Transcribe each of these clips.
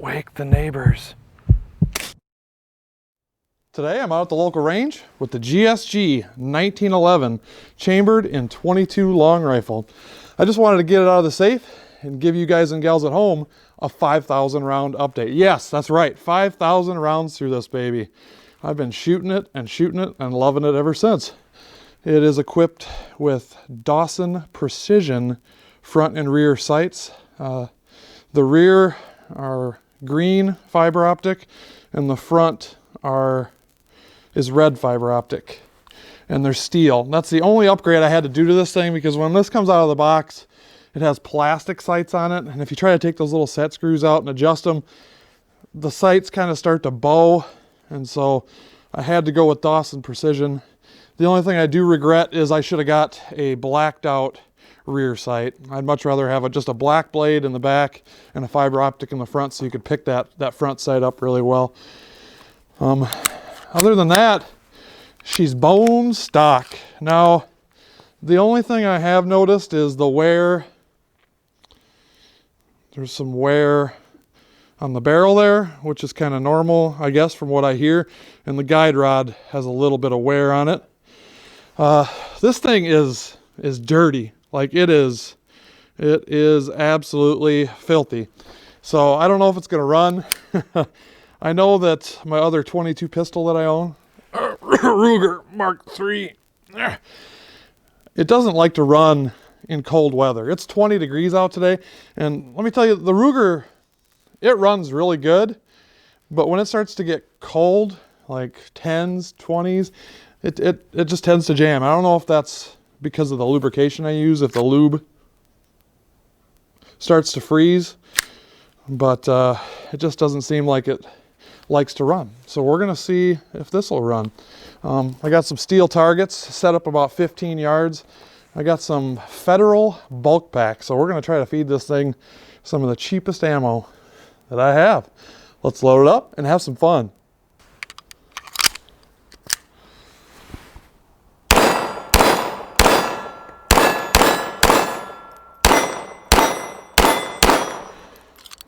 Wake the neighbors. Today I'm out at the local range with the GSG 1911 chambered in 22 long rifle. I just wanted to get it out of the safe and give you guys and gals at home a 5,000 round update. Yes, that's right, 5,000 rounds through this baby. I've been shooting it and loving it ever since. It is equipped with Dawson Precision front and rear sights. The rear are green fiber optic and the front is red fiber optic, and they're steel. That's the only upgrade I had to do to this thing, because when this comes out of the box, it has plastic sights on it, and if you try to take those little set screws out and adjust them, the sights kind of start to bow, and so I had to go with Dawson Precision. The only thing I do regret is I should have got a blacked out rear sight. I'd much rather have just a black blade in the back and a fiber optic in the front, so you could pick that front sight up really well. Other than that, she's bone stock. Now, the only thing I have noticed is the wear. There's some wear on the barrel there, which is kind of normal, I guess, from what I hear. And the guide rod has a little bit of wear on it. This thing is dirty. Like, it is absolutely filthy. So I don't know if it's going to run. I know that my other 22 pistol that I own, Ruger Mark III, it doesn't like to run in cold weather. It's 20 degrees out today, and let me tell you, the Ruger, it runs really good, but when it starts to get cold, like 10s, 20s, it just tends to jam. I don't know if that's because of the lubrication I use, if the lube starts to freeze, but it just doesn't seem like it likes to run. So we're gonna see if this will run. I got some steel targets set up about 15 yards. I got some Federal bulk pack, so we're gonna try to feed this thing some of the cheapest ammo that I have. Let's load it up and have some fun.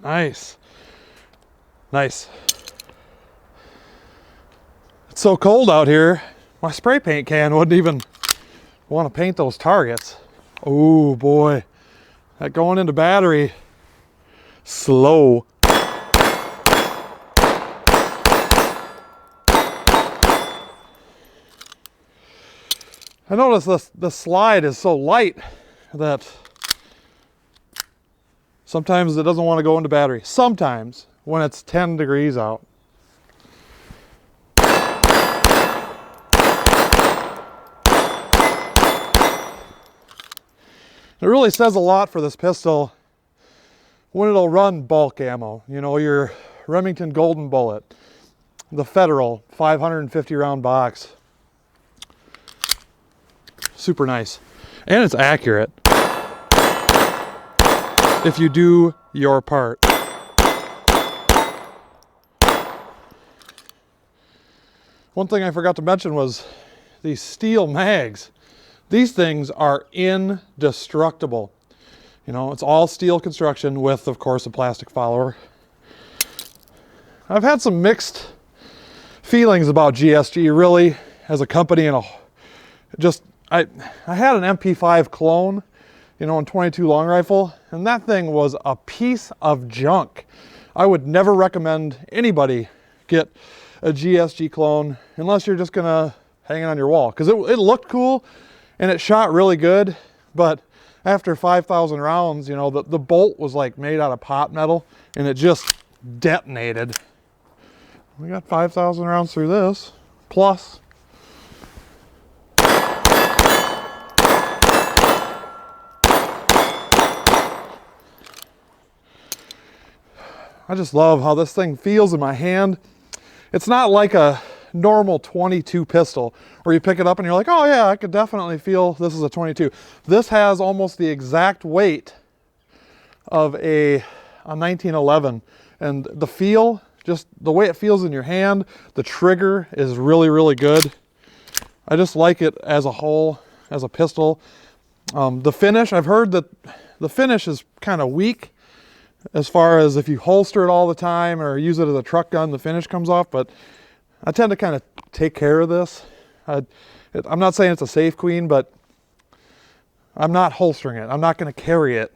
Nice. Nice. It's so cold out here, my spray paint can wouldn't even want to paint those targets. Oh boy, that going into battery, slow. I noticed the slide is so light that sometimes it doesn't want to go into battery. Sometimes when it's 10 degrees out. It really says a lot for this pistol when it'll run bulk ammo. You know, your Remington Golden Bullet, the Federal 550 round box. Super nice. And it's accurate if you do your part. One thing I forgot to mention was these steel mags. These things are indestructible. You know, it's all steel construction with, of course, a plastic follower. I've had some mixed feelings about GSG, really, as a company, and I had an MP5 clone, you know, in 22 long rifle, and that thing was a piece of junk. I would never recommend anybody get a GSG clone unless you're just gonna hang it on your wall, because it looked cool and it shot really good, but after 5,000 rounds, you know, the bolt was like made out of pot metal and it just detonated. We got 5,000 rounds through this, plus. I just love how this thing feels in my hand. It's not like a normal 22 pistol where you pick it up and you're like, oh yeah, I could definitely feel this is a 22. This has almost the exact weight of a 1911, and the feel, just the way it feels in your hand, the trigger is really, really good. I just like it as a whole, as a pistol. The finish, I've heard that the finish is kind of weak. as far as if you holster it all the time or use it as a truck gun, the finish comes off, but I tend to kind of take care of this. I'm not saying it's a safe queen, but I'm not holstering it. I'm not going to carry it.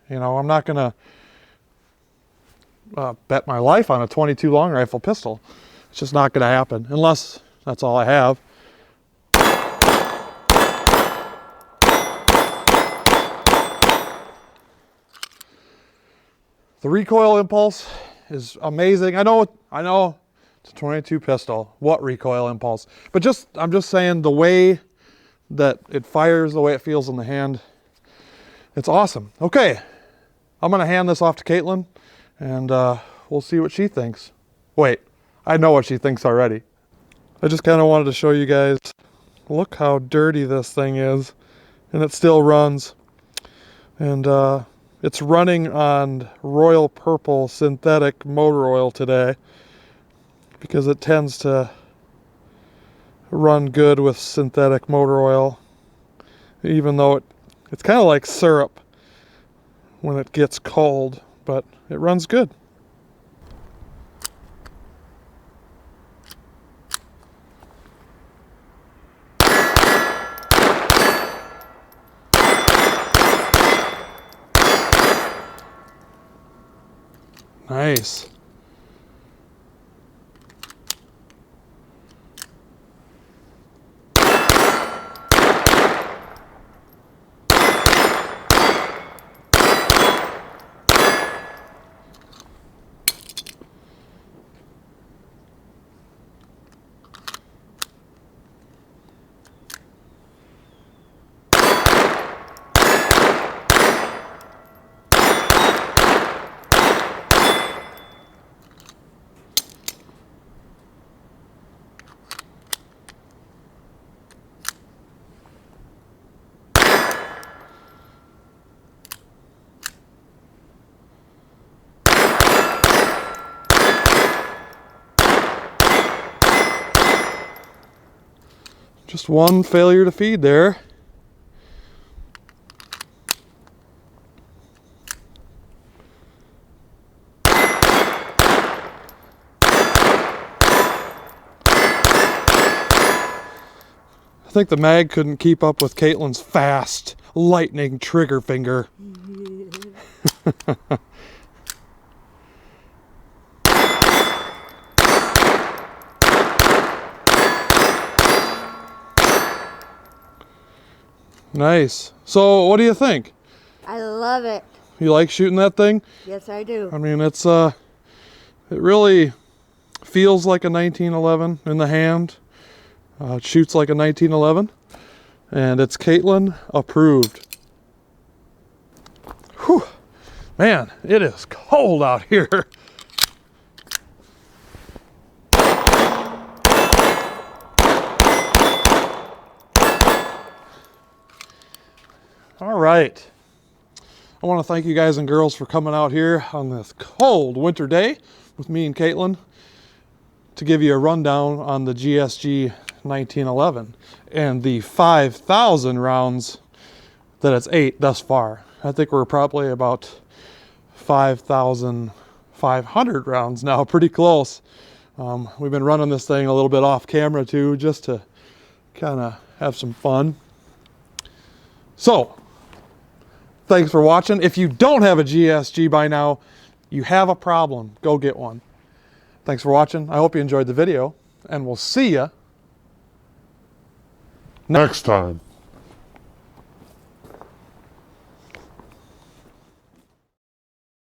You know, I'm not going to bet my life on a 22 long rifle pistol. It's just not going to happen unless that's all I have. The recoil impulse is amazing. I know it's a 22 pistol. What recoil impulse? But I'm just saying the way that it fires, the way it feels in the hand, it's awesome. Okay, I'm gonna hand this off to Caitlin, and we'll see what she thinks. Wait, I know what she thinks already. I just kind of wanted to show you guys, look how dirty this thing is, and it still runs. And it's running on Royal Purple synthetic motor oil today because it tends to run good with synthetic motor oil, even though it's kind of like syrup when it gets cold, but it runs good. Nice. Just one failure to feed there. I think the mag couldn't keep up with Caitlin's fast, lightning trigger finger. Nice. So, what do you think? I love it. You like shooting that thing? Yes, I do. I mean, it really feels like a 1911 in the hand. It shoots like a 1911, and it's Caitlin approved. Whew, man, it is cold out here. All right. I want to thank you guys and girls for coming out here on this cold winter day with me and Caitlin to give you a rundown on the GSG 1911 and the 5,000 rounds that it's ate thus far. I think we're probably about 5,500 rounds now, pretty close. We've been running this thing a little bit off camera too, just to kind of have some fun. So, thanks for watching. If you don't have a GSG by now, you have a problem. Go get one. Thanks for watching. I hope you enjoyed the video, and we'll see you next time.